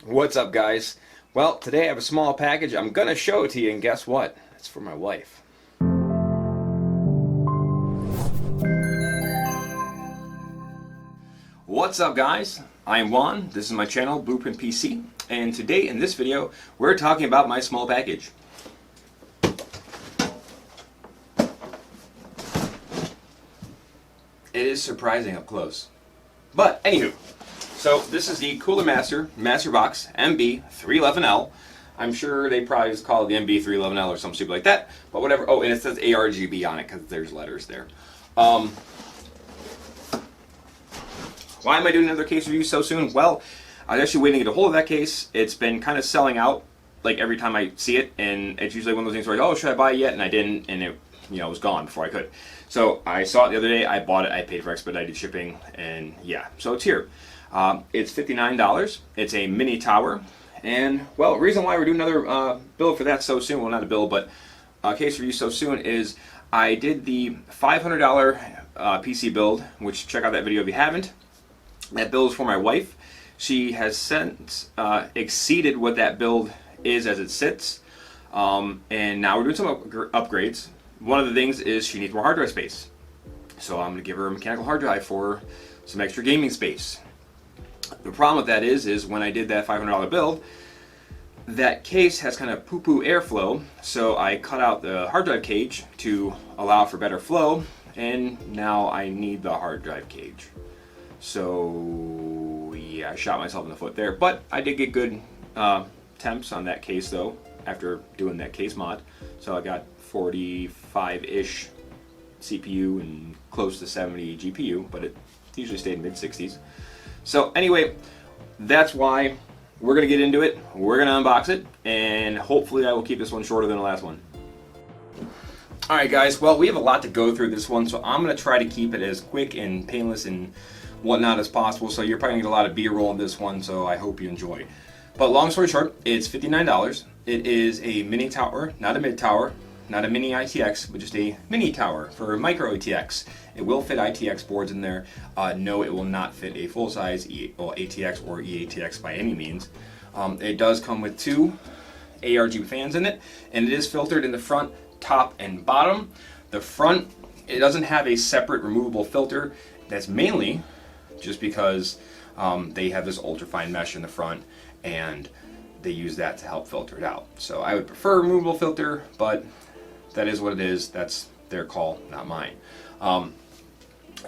What's up, guys? Well, today I have a small package. I'm gonna show it to you, and guess what? It's for my wife. What's up, guys? I am Juan. This is my channel, BlueprintPC, and today in this video we're talking about my small package. It is surprising up close. But anywho, so this is the Cooler Master Masterbox MB311L. I'm sure they probably just call it the MB311L or something stupid like that, but whatever. Oh, and it says ARGB on it because there's letters there. Why am I doing another case review so soon? Well, I was actually waiting to get a hold of that case. It's been kind of selling out like every time I see it, and it's usually one of those things where, oh, should I buy it yet? And I didn't, and it was gone before I could. So I saw it the other day, I bought it, I paid for expedited shipping, and yeah, so it's here. It's $59. It's a mini tower, and well, the reason why we're doing another build for that so soon, well, not a build, but a case review so soon, is I did the $500 PC build, which check out that video if you haven't. That build is for my wife. She has since exceeded what that build is as it sits, and now we're doing some upgrades. One of the things is she needs more hard drive space, so I'm going to give her a mechanical hard drive for some extra gaming space. The problem with that is when I did that $500 build, that case has kind of poo-poo airflow, so I cut out the hard drive cage to allow for better flow, and now I need the hard drive cage. So yeah, I shot myself in the foot there, but I did get good temps on that case though after doing that case mod. So I got 45-ish CPU and close to 70 GPU, but it usually stayed in mid-60s. So anyway, that's why we're going to get into it. We're going to unbox it, and hopefully I will keep this one shorter than the last one. Alright guys, well, we have a lot to go through this one, so I'm going to try to keep it as quick and painless and whatnot as possible, so you're probably going to get a lot of B-roll on this one, so I hope you enjoy. But long story short, it's $59. It is a mini tower, not a mid tower, not a mini ITX, but just a mini tower for micro ATX. It will fit ITX boards in there. No, it will not fit a full-size ATX or eATX by any means. It does come with two ARG fans in it, and it is filtered in the front, top, and bottom. The front, it doesn't have a separate removable filter. That's mainly just because they have this ultrafine mesh in the front, and they use that to help filter it out. So I would prefer a removable filter, but that is what it is. That's their call, not mine.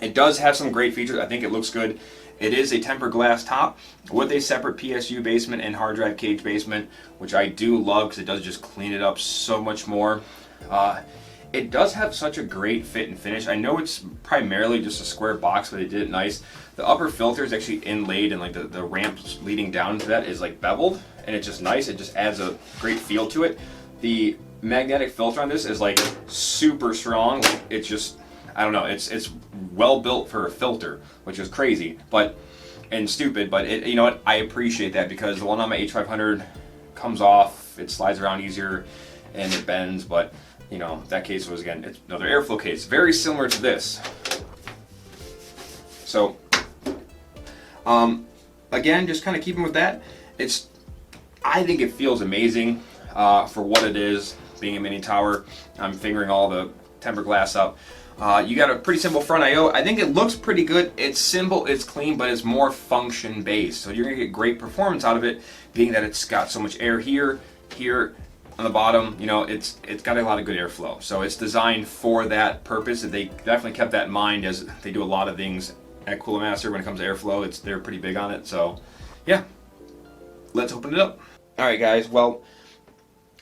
It does have some great features. I think it looks good. It is a tempered glass top with a separate PSU basement and hard drive cage basement, which I do love because it does just clean it up so much more. It does have such a great fit and finish. I know it's primarily just a square box, but it did it nice. The upper filter is actually inlaid, and like the ramps leading down to that is like beveled, and it's just nice. It just adds a great feel to it. The magnetic filter on this is like super strong. It's just, I don't know, it's well built for a filter, which is crazy and stupid, but you know what, I appreciate that, because the one on my H500 comes off, it slides around easier, and it bends, but you know, that case was, again, it's another airflow case, very similar to this. So again, just kind of keeping with that, I think it feels amazing for what it is, being a mini tower. I'm figuring all the tempered glass up. You got a pretty simple front I/O. I think it looks pretty good. It's simple, it's clean, but it's more function based. So you're gonna get great performance out of it, being that it's got so much air here, on the bottom. You know, it's got a lot of good airflow. So it's designed for that purpose. They definitely kept that in mind, as they do a lot of things at Cooler Master when it comes to airflow. They're pretty big on it. So yeah, let's open it up. All right, guys. Well,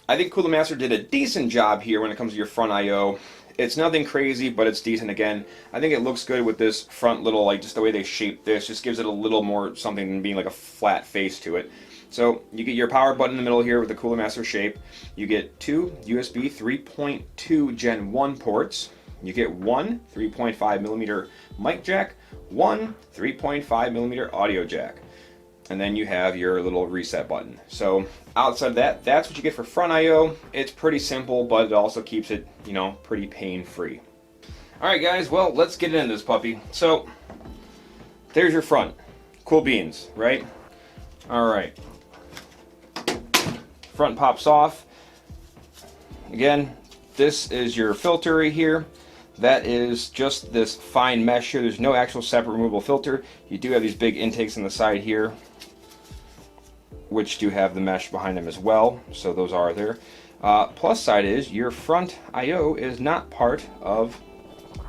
I think Cooler Master did a decent job here when it comes to your front I/O. It's nothing crazy, but it's decent. Again, I think it looks good with this front little, like just the way they shaped this, just gives it a little more something than being like a flat face to it. So you get your power button in the middle here with the Cooler Master shape. You get two USB 3.2 Gen 1 ports. You get one 3.5mm mic jack, one 3.5mm audio jack. And then you have your little reset button. So outside of that, that's what you get for front I/O. It's pretty simple, but it also keeps it, you know, pretty pain-free. Alright guys, well, let's get into this puppy. So there's your front. Cool beans, right? Alright. front pops off. Again, this is your filter right here. That is just this fine mesh here. There's no actual separate removable filter. You do have these big intakes on the side here, which do have the mesh behind them as well, so those are there. Plus side is your front I/O is not part of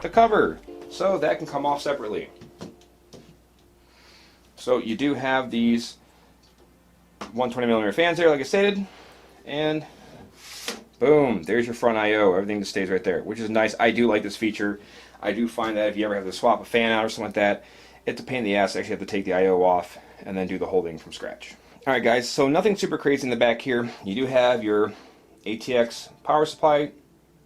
the cover, so that can come off separately. So you do have these 120mm fans there, like I stated, and boom, there's your front I/O. Everything just stays right there, which is nice. I do like this feature. I do find that if you ever have to swap a fan out or something like that, it's a pain in the ass to actually have to take the I/O off and then do the whole thing from scratch. Alright guys, so nothing super crazy in the back here. You do have your ATX power supply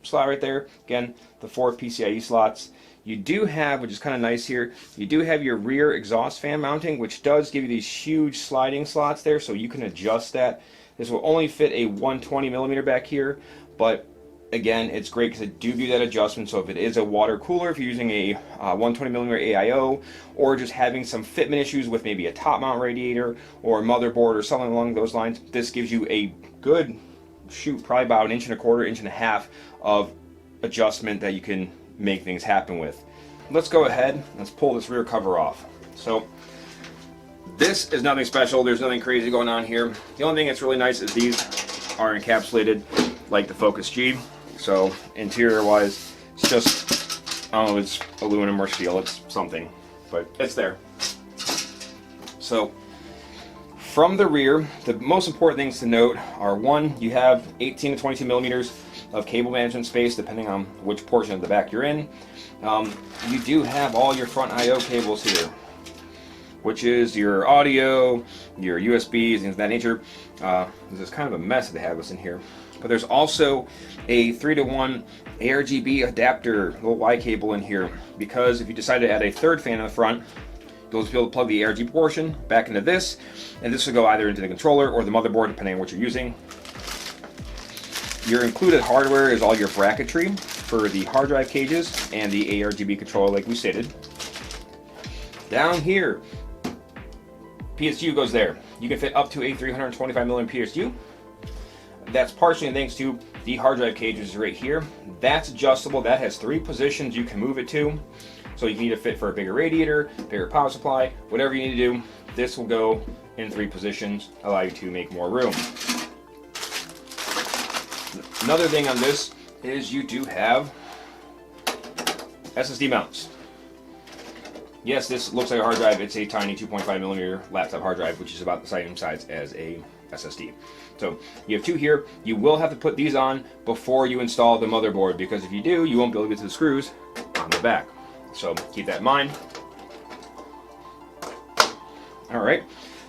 slot right there. Again, the 4 PCIe slots. You do have, which is kind of nice here, you do have your rear exhaust fan mounting, which does give you these huge sliding slots there, so you can adjust that. This will only fit a 120mm back here, but again, it's great because it do give you that adjustment. So if it is a water cooler, if you're using a 120mm AIO, or just having some fitment issues with maybe a top mount radiator or a motherboard or something along those lines, this gives you a good, probably about 1.25 inches, 1.5 inches of adjustment that you can make things happen with. Let's go ahead, let's pull this rear cover off. So this is nothing special, there's nothing crazy going on here. The only thing that's really nice is these are encapsulated like the Focus G. So interior wise, it's just, I don't know, it's aluminum or steel, it's something, but it's there. So from the rear, the most important things to note are, one, you have 18 to 22 millimeters of cable management space depending on which portion of the back you're in. You do have all your front I/O cables here, which is your audio, your USBs, things of that nature. This is kind of a mess that they have this in here. But there's also a 3-to-1 ARGB adapter, little Y cable in here, because if you decide to add a third fan in the front, you'll be able to plug the ARGB portion back into this, and this will go either into the controller or the motherboard, depending on what you're using. Your included hardware is all your bracketry for the hard drive cages and the ARGB controller, like we stated. Down here, PSU goes there. You can fit up to a 325mm PSU. That's partially thanks to the hard drive cages right here. That's adjustable. That has 3 positions you can move it to. So you can either fit for a bigger radiator, bigger power supply, whatever you need to do. This will go in 3 positions, allow you to make more room. Another thing on this is you do have SSD mounts. Yes, this looks like a hard drive. It's a tiny 2.5mm laptop hard drive, which is about the same size as a SSD. So you have 2 here. You will have to put these on before you install the motherboard, because if you do, you won't be able to get to the screws on the back. So keep that in mind. Alright,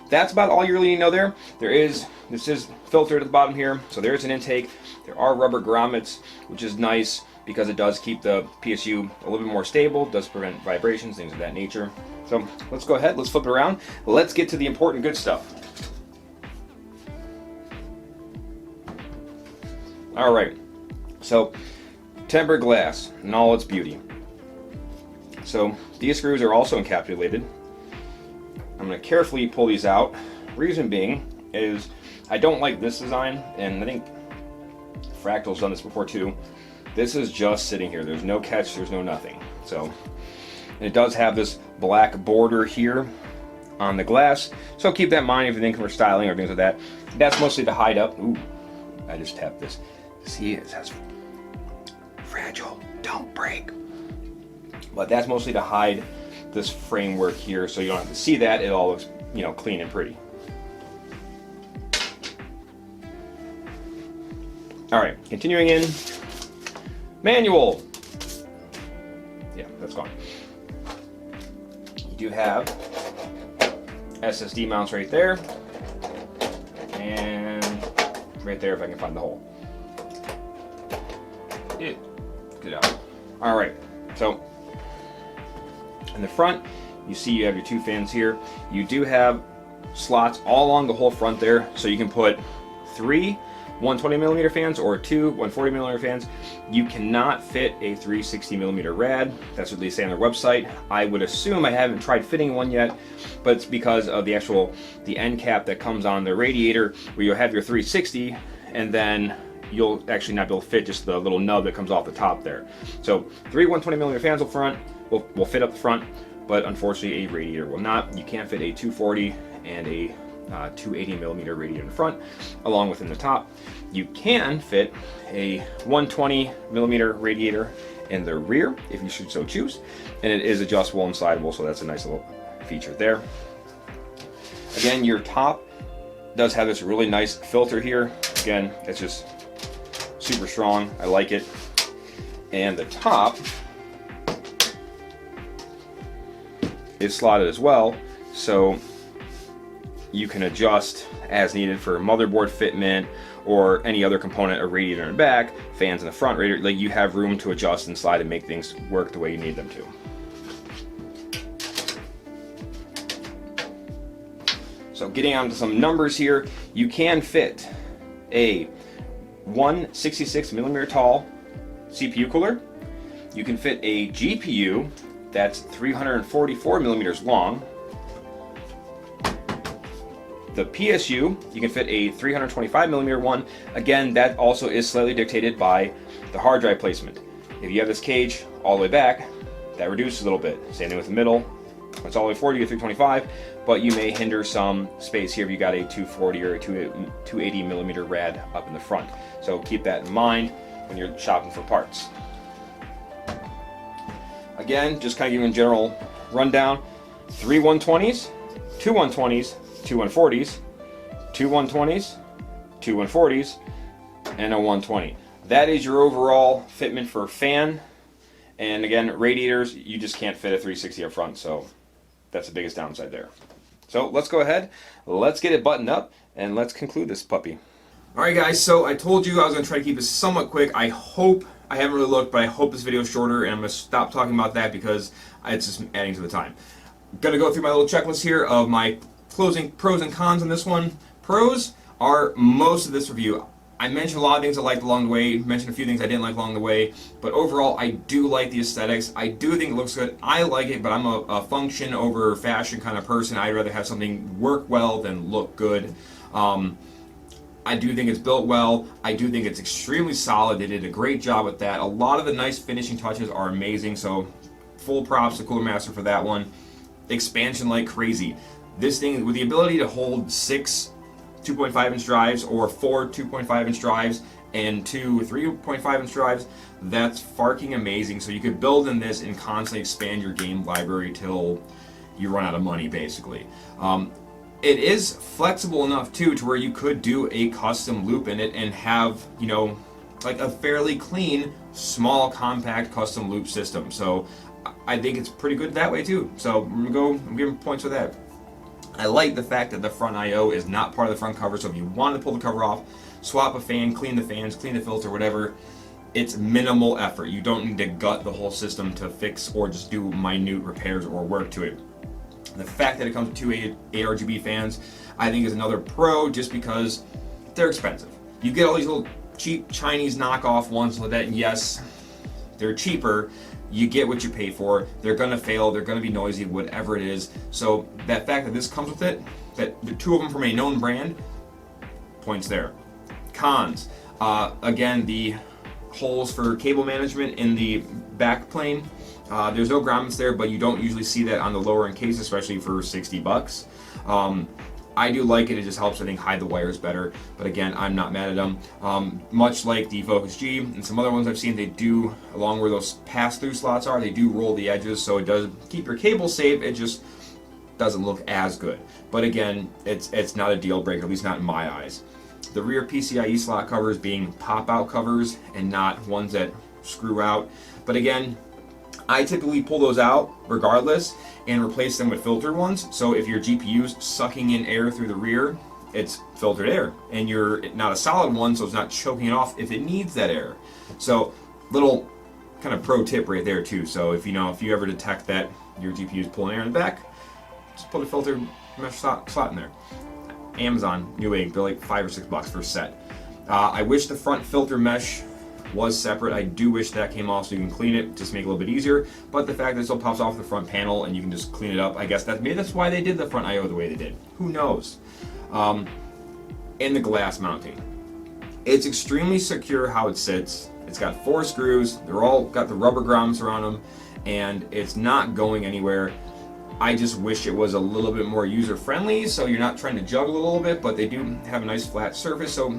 that's about all you really need to know there. This is filtered at the bottom here, so there's an intake. There are rubber grommets, which is nice because it does keep the PSU a little bit more stable, does prevent vibrations, things of that nature. So let's go ahead, let's flip it around. Let's get to the important good stuff. Alright, so tempered glass in all its beauty. So these screws are also encapsulated. I'm going to carefully pull these out. Reason being is I don't like this design, and I think Fractal's done this before too. This is just sitting here. There's no catch, there's no nothing. So, and it does have this black border here on the glass. So keep that in mind if you think for styling or things like that. That's mostly to hide up. Ooh, I just tapped this. See, it says fragile, don't break. But that's mostly to hide this framework here, so you don't have to see that. It all looks, you know, clean and pretty. All right, continuing in. Manual. Yeah, that's gone. You do have SSD mounts right there, and right there if I can find the hole. Yeah, good job. All right, so in the front, you see you have your 2 fans here. You do have slots all along the whole front there, so you can put 3 120mm fans or two 140mm fans. You cannot fit a 360mm rad. That's what they say on their website. I would assume, I haven't tried fitting one yet, but it's because of the end cap that comes on the radiator, where you'll have your 360 and then you'll actually not be able to fit just the little nub that comes off the top there. So 3 120mm fans up front will fit up the front, but unfortunately a radiator will not. You can't fit a 240 and a 280mm radiator in the front, along with in the top. You can fit a 120mm radiator in the rear if you should so choose, and it is adjustable and slidable, so that's a nice little feature there. Again, your top does have this really nice filter here. Again, it's just super strong. I like it. And the top is slotted as well, so you can adjust as needed for motherboard fitment or any other component, a radiator in the back, fans in the front, radiator. Like, you have room to adjust and slide and make things work the way you need them to. So getting on to some numbers here, you can fit a 166mm tall CPU cooler. You can fit a GPU that's 344mm long. The PSU, you can fit a 325mm one. Again, that also is slightly dictated by the hard drive placement. If you have this cage all the way back, that reduces a little bit. Same thing with the middle. It's all the way forward, you get 325, but you may hinder some space here if you got a 240 or a 280mm rad up in the front. So keep that in mind when you're shopping for parts. Again, just kind of giving a general rundown. 3 120s, 2 120s, 2 140s, 2 120s, 2 140s, and a 120. That is your overall fitment for fan. And again, radiators, you just can't fit a 360 up front, so that's the biggest downside there. So let's go ahead, let's get it buttoned up, and let's conclude this puppy. Alright guys, so I told you I was going to try to keep this somewhat quick. I haven't really looked, but I hope this video is shorter, and I'm going to stop talking about that because it's just adding to the time. I'm going to go through my little checklist here of my closing pros and cons on this one. Pros are most of this review. I mentioned a lot of things I liked along the way, mentioned a few things I didn't like along the way, but overall I do like the aesthetics. I do think it looks good. I like it, but I'm a function over fashion kind of person. I'd rather have something work well than look good. I do think it's built well. I do think it's extremely solid. They did a great job with that. A lot of the nice finishing touches are amazing, so full props to Cooler Master for that one. Expansion like crazy. This thing, with the ability to hold 6 2.5-inch drives or 4 2.5-inch drives and 2 3.5-inch drives, that's farking amazing. So you could build in this and constantly expand your game library till you run out of money, basically. It is flexible enough too to where you could do a custom loop in it and have, you know, like a fairly clean, small, compact custom loop system. So I think it's pretty good that way too. So I'm giving points for that. I like the fact that the front I/O is not part of the front cover, so if you want to pull the cover off, swap a fan, clean the fans, clean the filter, whatever, it's minimal effort. You don't need to gut the whole system to fix or just do minute repairs or work to it. The fact that it comes with 2 ARGB fans, I think is another pro, just because they're expensive. You get all these little cheap Chinese knockoff ones like that, and yes, they're cheaper. You get what you pay for. They're gonna fail, they're gonna be noisy, whatever it is. So that fact that this comes with it, that the 2 of them from a known brand, points there. Cons, again, the holes for cable management in the back plane. There's no grommets there, but you don't usually see that on the lower end case, especially for 60 bucks. I do like it. It just helps, I think, hide the wires better. But again, I'm not mad at them. Much like the Focus G and some other ones I've seen, they do, along where those pass-through slots are, they do roll the edges, so it does keep your cable safe. It just doesn't look as good. But again, it's not a deal breaker, at least not in my eyes. The rear PCIe slot covers being pop-out covers and not ones that screw out. But again, I typically pull those out regardless and replace them with filtered ones. So if your GPU's sucking in air through the rear, it's filtered air, and you're not a solid one, so it's not choking it off if it needs that air. So little kind of pro tip right there too. So if you ever detect that your GPU is pulling air in the back, just put a filtered mesh slot in there. Amazon, Newegg, they're like $5 or $6 for a set. I wish the front filter mesh was separate. I do wish that came off so you can clean it, just make it a little bit easier. But the fact that it still pops off the front panel and you can just clean it up, I guess maybe that's why they did the front I/O the way they did. Who knows? In the glass mounting, it's extremely secure how it sits. It's got 4 screws. They're all got the rubber grommets around them, and it's not going anywhere. I just wish it was a little bit more user-friendly, so you're not trying to juggle a little bit, but they do have a nice flat surface. So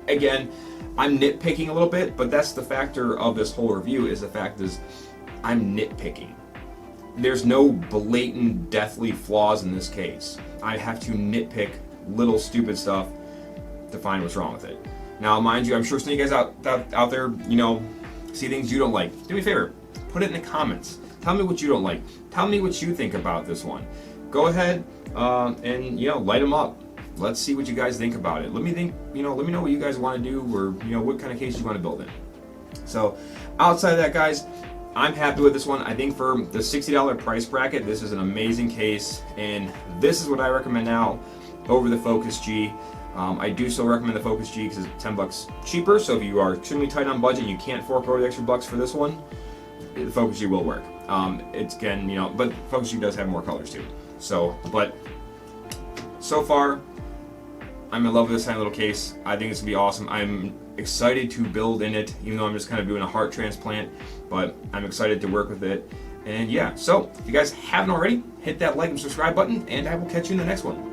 again, I'm nitpicking a little bit, but that's the factor of this whole review, is the fact is I'm nitpicking. There's no blatant deathly flaws in this case. I have to nitpick little stupid stuff to find what's wrong with it. Now, mind you, I'm sure some of you guys out there, you know, see things you don't like. Do me a favor, put it in the comments. Tell me what you don't like. Tell me what you think about this one. Go ahead and, you know, light them up. Let's see what you guys think about it. Let me know what you guys want to do, or, you know, what kind of case you want to build in. So outside of that, guys, I'm happy with this one. I think for the $60 price bracket, this is an amazing case, and this is what I recommend now over the Focus G. I do still recommend the Focus G because it's $10 cheaper. So if you are extremely tight on budget and you can't fork over the extra bucks for this one, the Focus G will work. It's again, you know, but Focus G does have more colors too. So, but so far, I'm in love with this tiny little case. I think it's gonna be awesome. I'm excited to build in it, even though I'm just kind of doing a heart transplant, but I'm excited to work with it. And yeah, so if you guys haven't already, hit that like and subscribe button, and I will catch you in the next one.